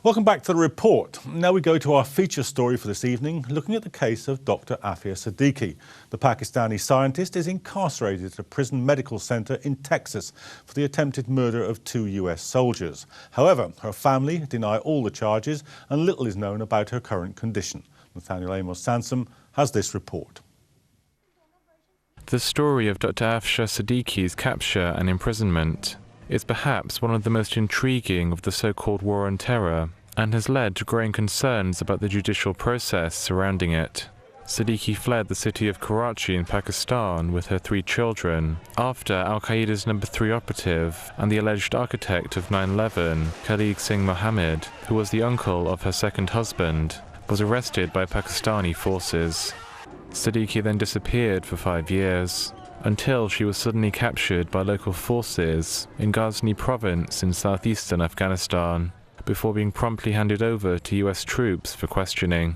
Welcome back to The Report. Now we go to our feature story for this evening, looking at the case of Dr. Aafia Siddiqui. The Pakistani scientist is incarcerated at a prison medical centre in Texas for the attempted murder of 2 US soldiers. However, her family deny all the charges and little is known about her current condition. Nathaneal Amos-Sansam has this report. The story of Dr. Aafia Siddiqui's capture and imprisonment is perhaps one of the most intriguing of the so-called war on terror, and has led to growing concerns about the judicial process surrounding it. Siddiqui fled the city of Karachi in Pakistan with her 3 children after Al-Qaeda's No. 3 operative and the alleged architect of 9/11, Khalid Singh Mohammed, who was the uncle of her second husband, was arrested by Pakistani forces. Siddiqui then disappeared for 5 years, until she was suddenly captured by local forces in Ghazni province in southeastern Afghanistan, before being promptly handed over to US troops for questioning.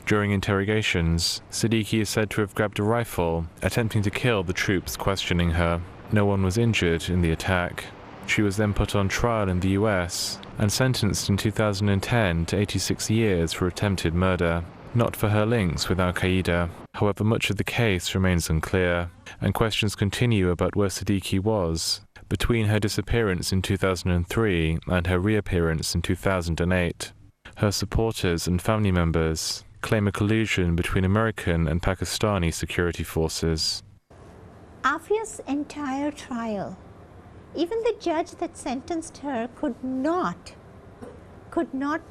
During interrogations, Siddiqui is said to have grabbed a rifle, attempting to kill the troops questioning her. No one was injured in the attack. She was then put on trial in the US and sentenced in 2010 to 86 years for attempted murder, not for her links with Al-Qaeda. However, much of the case remains unclear, and questions continue about where Siddiqui was between her disappearance in 2003 and her reappearance in 2008. Her supporters and family members claim a collusion between American and Pakistani security forces. Aafia's entire trial, even the judge that sentenced her could not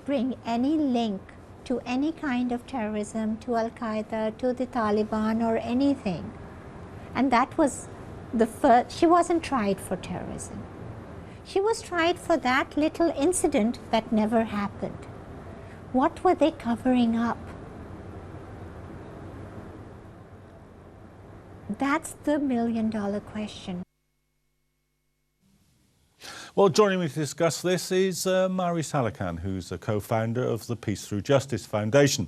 bring any link to any kind of terrorism, to Al-Qaeda, to the Taliban or anything. And that was the first. She wasn't tried for terrorism. She was tried for that little incident that never happened. What were they covering up? That's the million-dollar question. Well, joining me to discuss this is Mauri Saalakhan, who's a co-founder of the Peace Through Justice Foundation.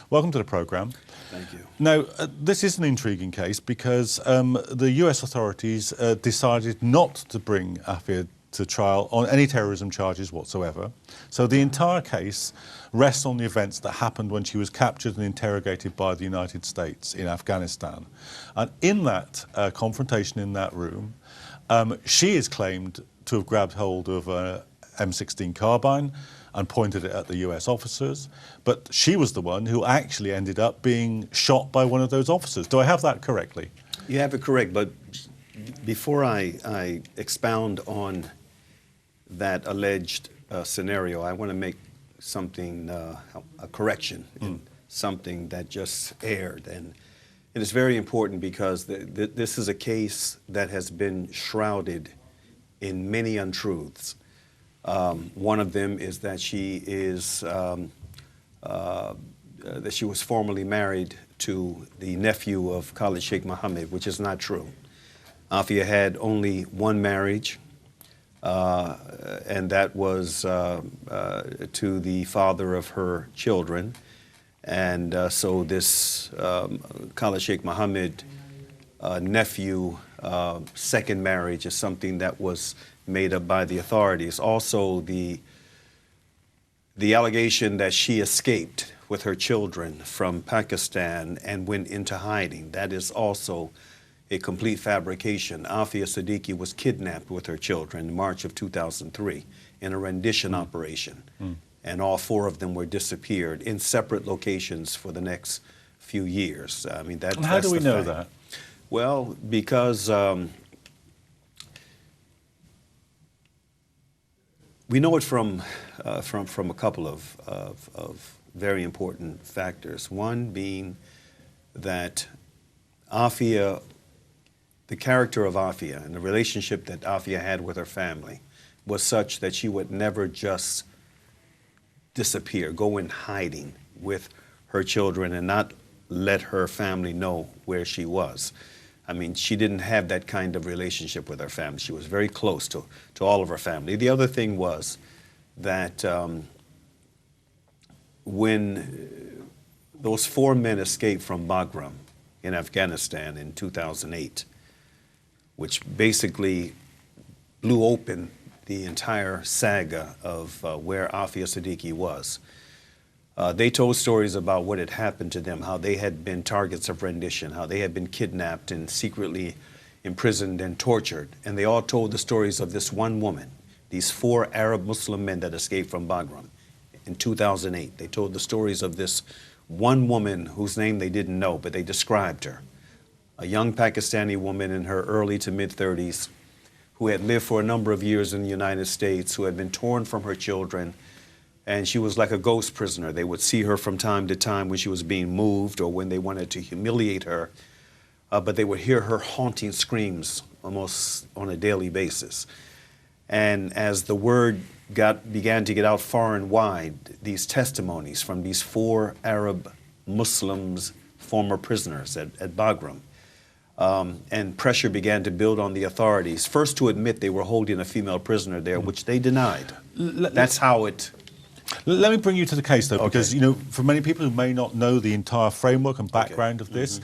Welcome to the programme. Thank you. Now, this is an intriguing case because the US authorities decided not to bring Aafia to trial on any terrorism charges whatsoever. So the entire case rests on the events that happened when she was captured and interrogated by the United States in Afghanistan. And in that confrontation in that room, she is claimed to have grabbed hold of a M16 carbine and pointed it at the US officers, but she was the one who actually ended up being shot by one of those officers. Do I have that correctly? You have it correct, but before I expound on that alleged scenario, I want to make something, a correction in something that just aired. And it is very important because this is a case that has been shrouded in many untruths. One of them is that she was formerly married to the nephew of Khalid Sheikh Mohammed, which is not true. Aafia had only one marriage, and that was to the father of her children. And so this Khalid Sheikh Mohammed nephew second marriage is something that was made up by the authorities. Also, the allegation that she escaped with her children from Pakistan and went into hiding, that is also a complete fabrication. Aafia Siddiqui was kidnapped with her children in March of 2003 in a rendition operation. And all 4 of them were disappeared in separate locations for the next few years. I mean, that's how do we know that? Well, because we know it from a couple of very important factors. One being that Aafia, the character of Aafia and the relationship that Aafia had with her family was such that she would never just disappear, go in hiding with her children and not let her family know where she was. I mean, she didn't have that kind of relationship with her family. She was very close to all of her family. The other thing was that when those 4 men escaped from Bagram in Afghanistan in 2008, which basically blew open the entire saga of where Aafia Siddiqui was. They told stories about what had happened to them, how they had been targets of rendition, how they had been kidnapped and secretly imprisoned and tortured. And they all told the stories of this one woman, these 4 Arab Muslim men that escaped from Bagram in 2008. They told the stories of this one woman whose name they didn't know, but they described her. A young Pakistani woman in her early to mid-30s who had lived for a number of years in the United States, who had been torn from her children, and she was like a ghost prisoner. They would see her from time to time when she was being moved or when they wanted to humiliate her, but they would hear her haunting screams almost on a daily basis. And as the word began to get out far and wide, these testimonies from these 4 Arab Muslims, former prisoners at Bagram, and pressure began to build on the authorities, first to admit they were holding a female prisoner there, which they denied. That's how it... Let me bring you to the case, though, because, you know, for many people who may not know the entire framework and background of this,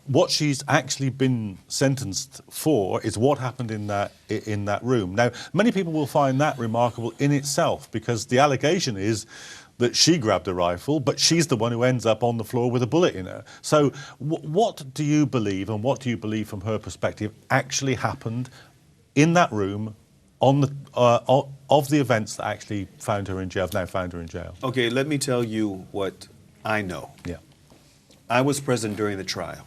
what she's actually been sentenced for is what happened in that room. Now, many people will find that remarkable in itself, because the allegation is that she grabbed a rifle, but she's the one who ends up on the floor with a bullet in her. So what do you believe, and what do you believe from her perspective, actually happened in that room on the, of the events that actually found her in jail, have now found her in jail? Okay, let me tell you what I know. Yeah. I was present during the trial,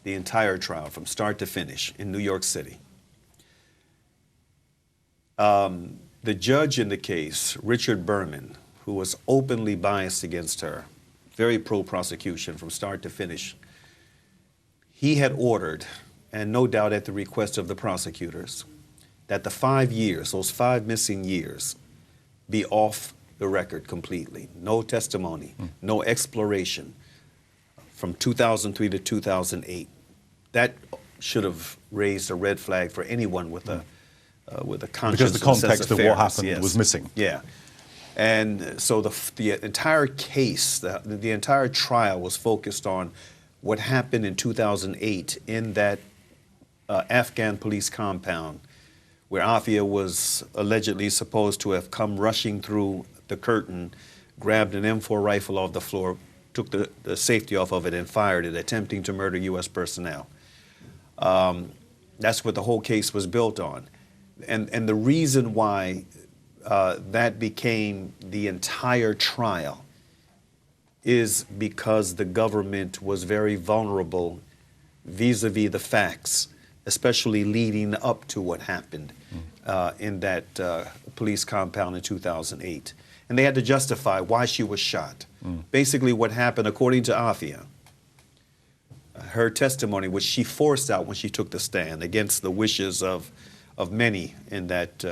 the entire trial, from start to finish, in New York City. The judge in the case, Richard Berman, who was openly biased against her, very pro-prosecution from start to finish, he had ordered, and no doubt at the request of the prosecutors, that the 5 years, those 5 missing years, be off the record completely. No testimony, no exploration from 2003 to 2008. That should have raised a red flag for anyone with a conscience. Because the context of what happened was missing. Yeah. And so the entire case, the entire trial was focused on what happened in 2008 in that Afghan police compound, where Aafia was allegedly supposed to have come rushing through the curtain, grabbed an M4 rifle off the floor, took the safety off of it and fired it, attempting to murder U.S. personnel. That's what the whole case was built on. And the reason why that became the entire trial is because the government was very vulnerable vis-a-vis the facts, especially leading up to what happened in that police compound in 2008. And they had to justify why she was shot. Basically what happened, according to Aafia, her testimony, which she forced out when she took the stand against the wishes of many in that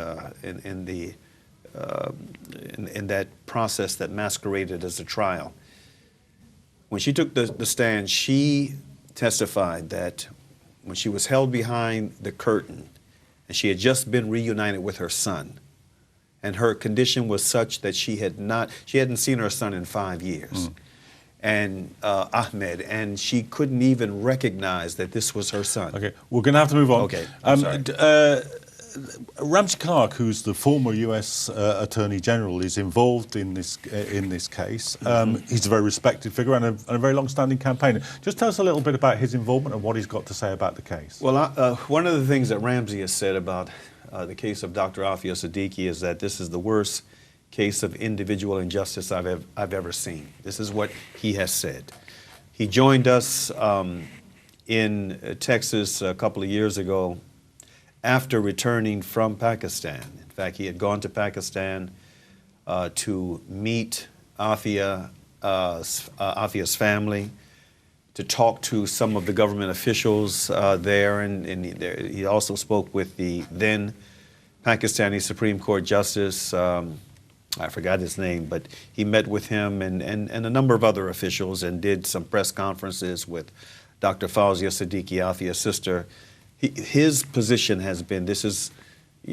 in that process that masqueraded as a trial. When she took the stand, she testified that when she was held behind the curtain and she had just been reunited with her son, and her condition was such that she hadn't seen her son in 5 years, and Ahmed, and she couldn't even recognize that this was her son. Okay, we're going to have to move on. Okay, I'm sorry. Ramsey Clark, who's the former U.S. Attorney General, is involved in this case. He's a very respected figure and a very long-standing campaigner. Just tell us a little bit about his involvement and what he's got to say about the case. Well, one of the things that Ramsey has said about the case of Dr. Aafia Siddiqui is that this is the worst case of individual injustice I've ever seen. This is what he has said. He joined us in Texas a couple of years ago after returning from Pakistan. In fact, he had gone to Pakistan to meet Aafia's family, to talk to some of the government officials there, and he also spoke with the then Pakistani Supreme Court Justice, I forgot his name, but he met with him and a number of other officials and did some press conferences with Dr. Aafia Siddiqui, Aafia's sister. His position has been, this is,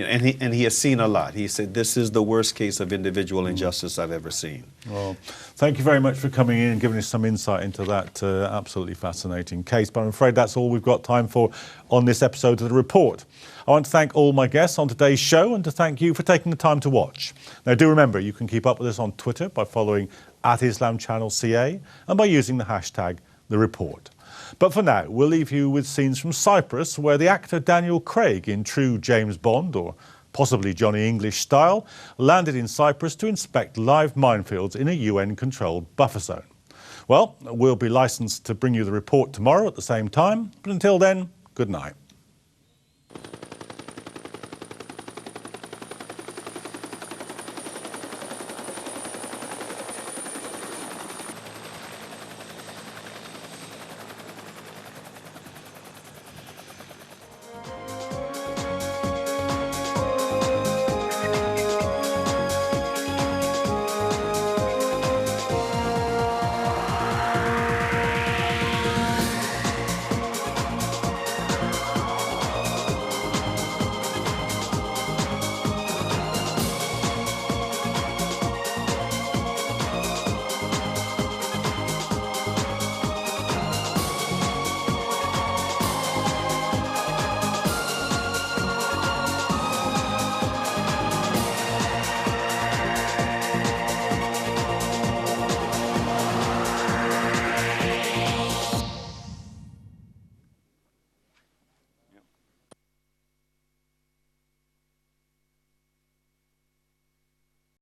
and he has seen a lot. He said, this is the worst case of individual injustice I've ever seen. Well, thank you very much for coming in and giving us some insight into that absolutely fascinating case. But I'm afraid that's all we've got time for on this episode of The Report. I want to thank all my guests on today's show and to thank you for taking the time to watch. Now, do remember, you can keep up with us on Twitter by following @IslamChannelCA and by using the hashtag #TheReport. But for now, we'll leave you with scenes from Cyprus, where the actor Daniel Craig, in true James Bond or possibly Johnny English style, landed in Cyprus to inspect live minefields in a UN-controlled buffer zone. Well, we'll be licensed to bring you The Report tomorrow at the same time, but until then, good night.